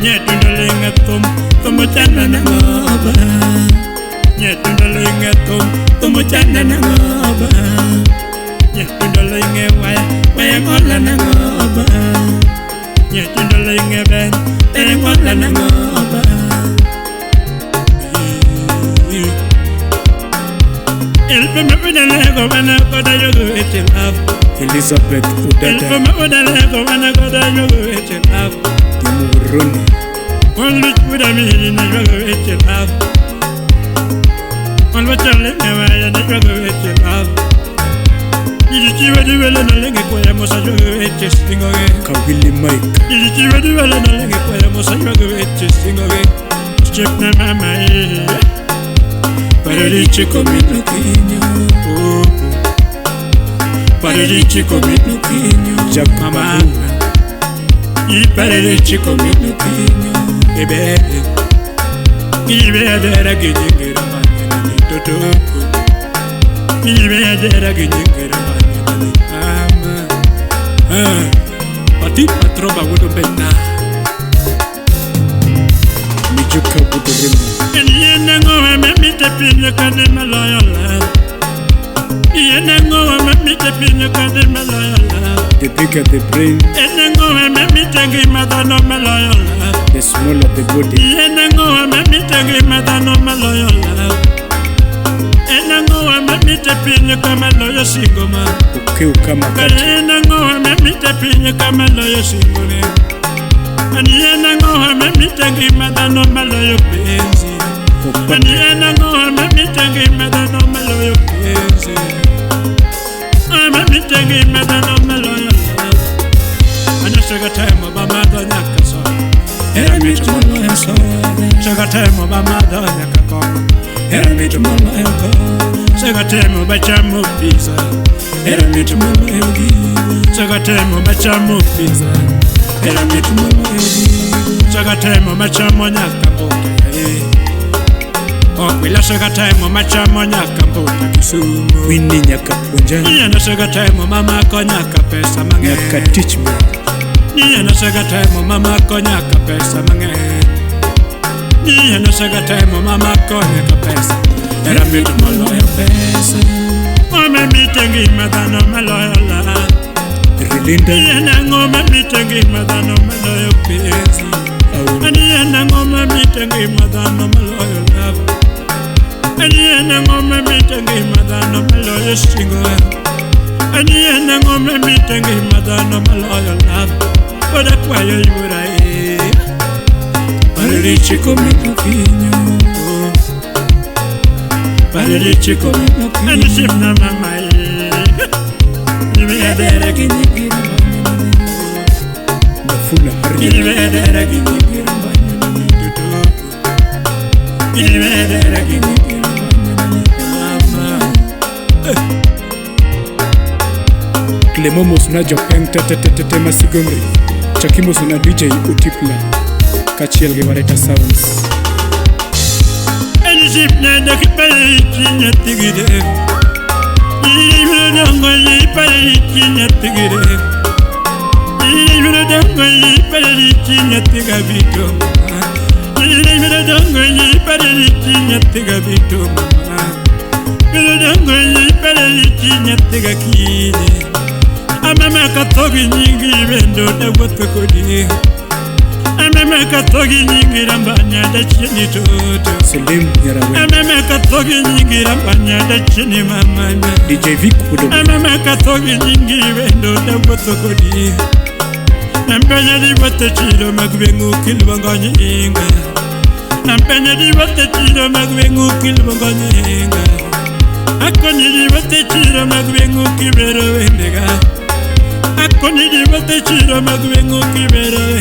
Nyetundalingatum, tumuchana nangoba. Nyetundalingatum, tumuchana nangoba. Nyetundalinge waya ngola nangoba. Nyetundalinge ben, ngola nangoba. Elfama udalego wana koda yogo etilaf. Elizabeth Udada. Elfama udalego wana koda yogo etilaf. Timuruni. One look with a million and yogo etilaf. One watch a leg and yogo etilaf. Nilichiwa duwele na lenge kwa ya mosa yogo etistingoge. Kawili Mike. Nilichiwa duwele na lenge kwa ya mosa yogo etistingoge. Strip na mama Paradici comino kinyo, paradici comino kinyo, Mama. I paradici comino kinyo, Ebe adera ginyingira manya ni totoko. Ibe adera ginyingira manya ni ama. Pati patroba wudo bena. Mijuka buduremu. Yena ngowa mamite pinyo kane maloyola. Yena ngowa mamite pinyo kane maloyola. The bigger the brain, Yena ngowa mamite ngimadano maloyola. the smaller the body. Yena ngowa mamite ngimadano maloyola. Yena ngowa mamite pinyo kama loyo singoma. Ukiu kama kati. Yena ngowa mamite pinyo kama loyo singoma. Yena ngowa mamite ngimadano maloyo penzi. Yena ngowa mamite ngimadano maloyo penzi. Mamite ngimadano maloyo love. Sugar time of my mother Nakaso. Era me to my life so. Sugar time of my mother Nakako. Era me to my life go. Sugar time of my chamo pizza. Era me to my life. Sugar time of my chamo pizza. Era me to my life. Sugar time of my chamo Nakako. Oh, we love sugar time of my chamo Nakako. Kisumu. Winnie Nyakapunja. Yana sugar time of mama Konyaka pesa mange. Nyaka teach me. Yana sugar time of mama Konyaka pesa mange. Yana sugar time of mama Konyaka pesa. Era me to my loyal pesa. Mama meeting madano maloyola. Relinda. Yana ngoma meeting madano maloyo pesa. Yana ngoma meeting madano maloyola. Yana ngoma meeting madano maloyo single. Yana ngoma meeting madano maloyola. But that's why you would I Paradici comino kinyo, Paradici comino kinyo. And the ship na mama Ibe adera ginyingira Mafula Harry. Ibe adera ginyingira Tutupu. Ibe adera ginyingira Mama. Clemomos na Japan tete masigomri. Chakimos na DJ Utipla. Kachiel Gevareta Sounds. And the ship na the Paradici tigide. Ibe dongo Paradici tigide. Ibe dongo Paradici tigabito. Ibe dongo Paradici tigabito. Ibe dongo Paradici tigakini. Amama katogi nyingi bendo da wotokodi. Amama katogi nyingi rambanya da chini toto. Selim Nyarawe. Amama katogi nyingi rambanya da chini mama. DJ Vic Udo. Amama katogi nyingi bendo da wotokodi. Nampenya di wotechiro magwengu kilwanganyinga. Nampenya di wotechiro magwengu kilwanganyinga. Akoni di wotechiro magwengu kibero wendega. Akoni di wotechiro magwengu kibero